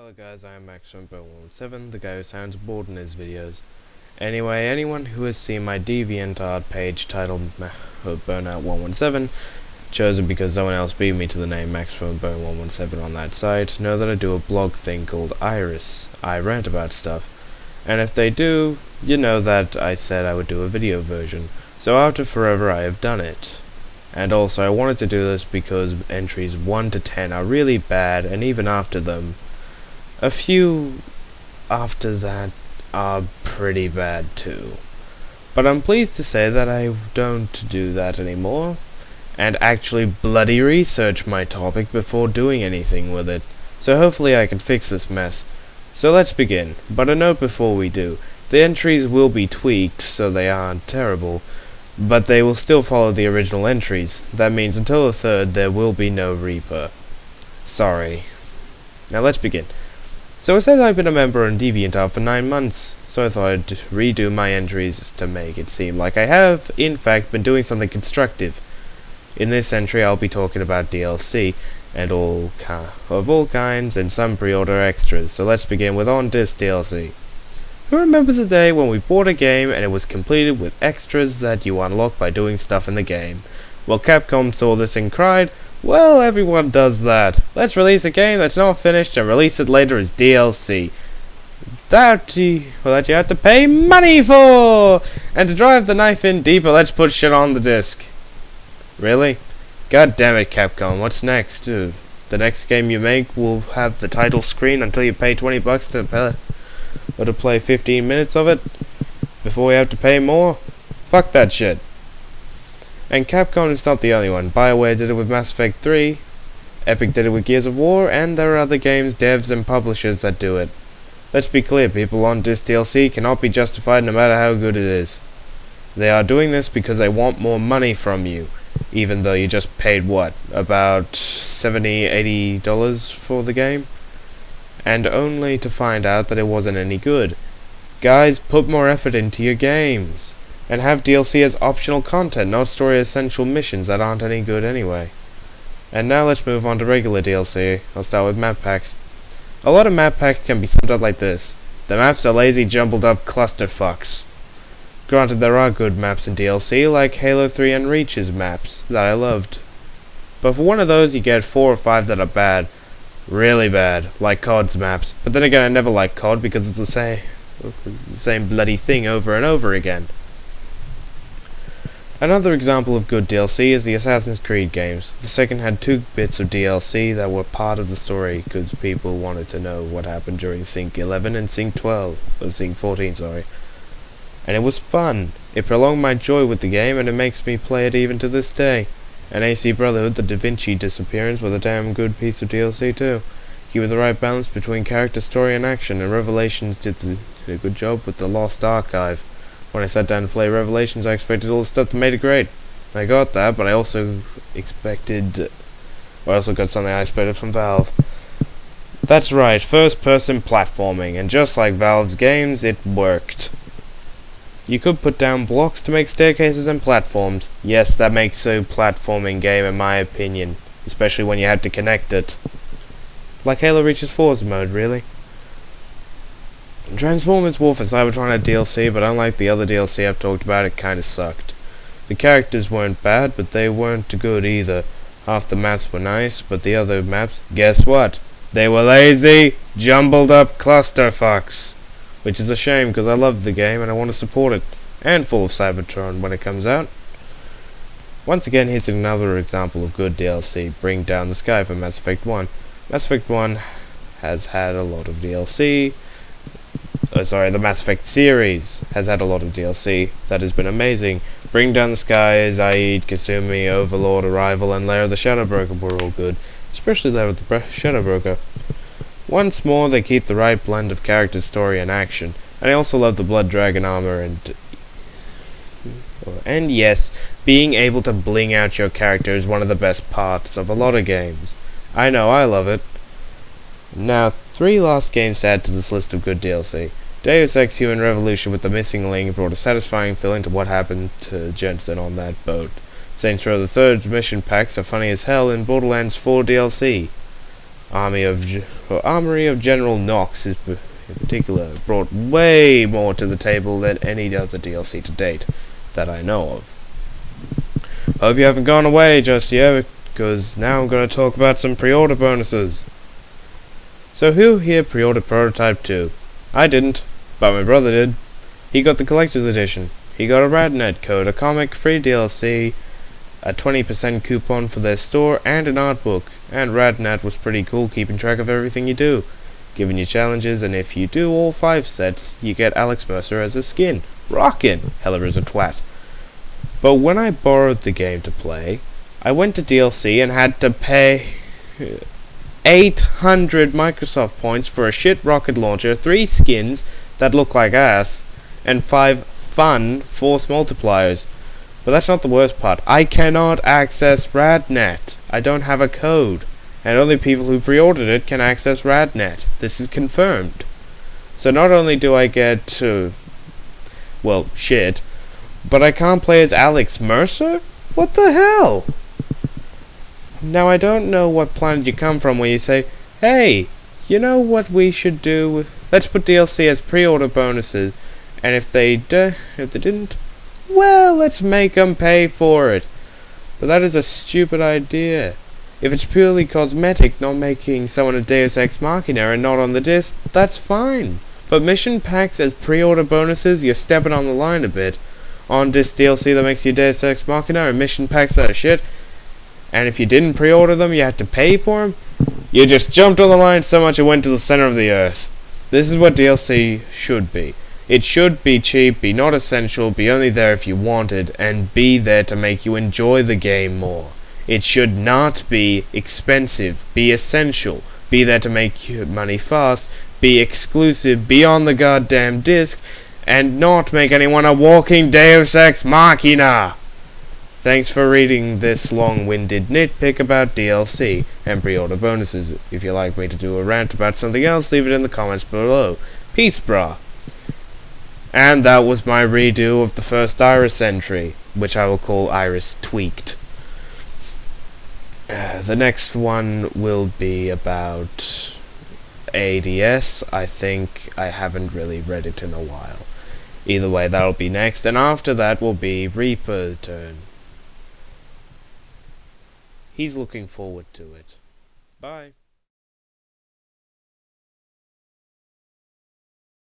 Hello guys, I am Max117, the guy who sounds bored in his videos. Anyway, anyone who has seen my DeviantArt page titled Burnout117, chosen because someone else beat me to the name Max117 on that site, know that I do a blog thing called Iris. I rant about stuff. And if they do, you know that I said I would do a video version. So after forever I have done it. And also I wanted to do this because entries 1 to 10 are really bad, and even after them, a few after that are pretty bad too. But I'm pleased to say that I don't do that anymore, and actually bloody research my topic before doing anything with it. So hopefully I can fix this mess. So let's begin, but a note before we do. The entries will be tweaked so they aren't terrible, but they will still follow the original entries. That means until the 3rd there will be no Reaper. Sorry. Now let's begin. So it says I've been a member on DeviantArt for 9 months, so I thought I'd redo my entries to make it seem like I have, in fact, been doing something constructive. In this entry I'll be talking about DLC, and all kinds, and some pre-order extras, so let's begin with on-disc DLC. Who remembers the day when we bought a game and it was completed with extras that you unlock by doing stuff in the game? Well, Capcom saw this and cried, well, everyone does that. Let's release a game that's not finished and release it later as DLC. That you have to pay money for! And to drive the knife in deeper, let's put shit on the disc. Really? God damn it, Capcom, what's next? The next game you make will have the title screen until you pay $20 to play 15 minutes of it before we have to pay more? Fuck that shit. And Capcom is not the only one. BioWare did it with Mass Effect 3, Epic did it with Gears of War, and there are other games, devs, and publishers that do it. Let's be clear, people, on-disc DLC cannot be justified no matter how good it is. They are doing this because they want more money from you, even though you just paid, what, about $70, $80 for the game? And only to find out that it wasn't any good. Guys, put more effort into your games. And have DLC as optional content, not story essential missions that aren't any good anyway. And now let's move on to regular DLC. I'll start with map packs. A lot of map packs can be summed up like this. The maps are lazy, jumbled up clusterfucks. Granted, there are good maps in DLC, like Halo 3 and Reach's maps, that I loved. But for one of those you get 4 or 5 that are bad. Really bad, like COD's maps. But then again, I never liked COD because it's the same bloody thing over and over again. Another example of good DLC is the Assassin's Creed games. The second had 2 bits of DLC that were part of the story because people wanted to know what happened during Sync 11 and Sync 12, or Sync 14, sorry. And it was fun. It prolonged my joy with the game, and it makes me play it even to this day. And AC Brotherhood, the Da Vinci Disappearance, was a damn good piece of DLC too. Keeping the right balance between character, story, and action, and Revelations did a good job with the Lost Archive. When I sat down to play Revelations, I expected all the stuff that made it great. I got that, but I also got something I expected from Valve. That's right, first-person platforming, and just like Valve's games, it worked. You could put down blocks to make staircases and platforms. Yes, that makes a platforming game in my opinion, especially when you had to connect it. Like Halo Reach's Forza mode, really. Transformers War for Cybertron had DLC, but unlike the other DLC I've talked about, it kinda sucked. The characters weren't bad, but they weren't good either. Half the maps were nice, but the other maps, guess what? They were lazy, jumbled up clusterfucks. Which is a shame, because I love the game and I want to support it. And full of Cybertron when it comes out. Once again, here's another example of good DLC, Bring Down the Sky for Mass Effect 1. Mass Effect 1 has had a lot of DLC. The Mass Effect series has had a lot of DLC that has been amazing. Bring Down the Sky, Zaid, Kasumi, Overlord, Arrival, and Lair of the Shadow Broker were all good, especially Lair of the Shadow Broker. Once more, they keep the right blend of character, story, and action, and I also love the Blood Dragon armor and yes, being able to bling out your character is one of the best parts of a lot of games. I know, I love it. Now, 3 last games to add to this list of good DLC. Deus Ex Human Revolution with the missing link brought a satisfying feeling to what happened to Jensen on that boat. Saints Row the 3's mission packs are funny as hell in Borderlands 4 DLC. Armory of General Knox is in particular brought way more to the table than any other DLC to date that I know of. Hope you haven't gone away just yet, because now I'm going to talk about some pre-order bonuses. So who here pre-ordered Prototype 2? I didn't, but my brother did. He got the collector's edition. He got a RadNet code, a comic, free DLC, a 20% coupon for their store, and an art book. And RadNet was pretty cool, keeping track of everything you do, giving you challenges, and if you do all 5 sets, you get Alex Mercer as a skin. Rockin'! Heller is a twat. But when I borrowed the game to play, I went to DLC and had to pay 800 Microsoft points for a shit rocket launcher, 3 skins that look like ass, and 5 fun force multipliers. But that's not the worst part. I cannot access RadNet. I don't have a code, and only people who pre-ordered it can access RadNet. This is confirmed. So not only do I get well, shit, but I can't play as Alex Mercer? What the hell? Now I don't know what planet you come from where you say, hey, you know what we should do? Let's put DLC as pre-order bonuses, and if they didn't, well, let's make them pay for it. But that is a stupid idea. If it's purely cosmetic, not making someone a Deus Ex Machina and not on the disc, that's fine. But mission packs as pre-order bonuses, you're stepping on the line a bit. On disc DLC that makes you Deus Ex Machina, and mission packs that are shit. And if you didn't pre-order them, you had to pay for them. You just jumped on the line so much it went to the center of the earth. This is what DLC should be. It should be cheap, be not essential, be only there if you want it, and be there to make you enjoy the game more. It should not be expensive, be essential, be there to make you money fast, be exclusive, be on the goddamn disc, and not make anyone a walking Deus Ex Machina! Thanks for reading this long-winded nitpick about DLC and pre-order bonuses. If you'd like me to do a rant about something else, leave it in the comments below. Peace, brah! And that was my redo of the first Iris entry, which I will call Iris Tweaked. The next one will be about ADS. I think I haven't really read it in a while. Either way, that'll be next, and after that will be Reaper's turn. He's looking forward to it. Bye.